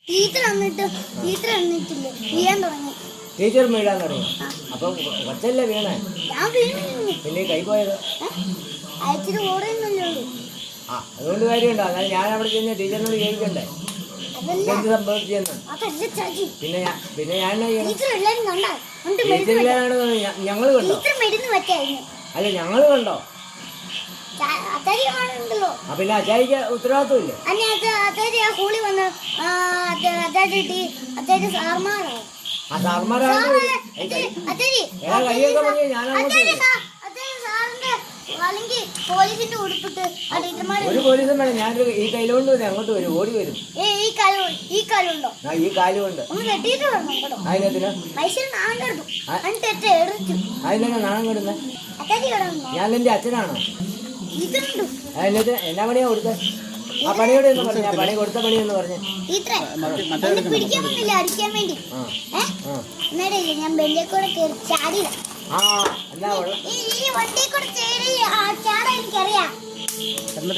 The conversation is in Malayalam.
ടീച്ചർ വന്നിട്ടില്ലേ വീഴാൻ തുടങ്ങി. ടീച്ചർ വീഴാൻ തുടങ്ങി. അപ്പം കൊച്ചല്ലേ വീണേ? ഞാൻ വീണു. പിന്നെ കൈ പോയത് അയച്ചിട്ട് ഓടുന്നില്ലേ? ആ അതുകൊണ്ട് കാര്യമുണ്ടോ? അതായത് ഞാൻ അവിടെ ചെന്ന് ടീച്ചറിനോട് ചോദിക്കണ്ടേ എന്ത് സംഭവിച്ചെന്ന്? പിന്നെ ഞാൻ ഞങ്ങൾ കണ്ടോ? അല്ല ഞങ്ങൾ കണ്ടോ? പിന്നെ അച്ചായിക്ക് ഉത്തരവാദിത്വം ഇല്ലേ? കൂളി വന്ന് ആ സാർമാരാണ് കൈയൊക്കെ പറഞ്ഞ് ഞാനങ്ങോട്ട് ഒരു പോലീസും വേണം. ഞാനൊരു ഈ കയ്യിലോണ്ട് വരും അങ്ങോട്ട് വരും ഓടി വരും. ഈ കാലുണ്ടോ? ഈ കാലുകൊണ്ട് അതിനെത്തിനാ അതിനെ നാണം കെടുന്ന ഞാൻ നിന്റെ അച്ഛനാണോ? അതിനകത്ത് എന്നാ പണിയാ കൊടുത്തത്? ആ പണിയോടെ ഒന്ന് പറഞ്ഞ പണി കൊടുത്ത പണി എന്ന് പറഞ്ഞ അടിക്കാൻ വേണ്ടി ഞാൻ ബെല്ലിൽ കൂടെ ചാടിയില്ല. ആ എന്നാ ഈ വണ്ടി കൂടെ ചാടാൻ എനിക്കറിയാം.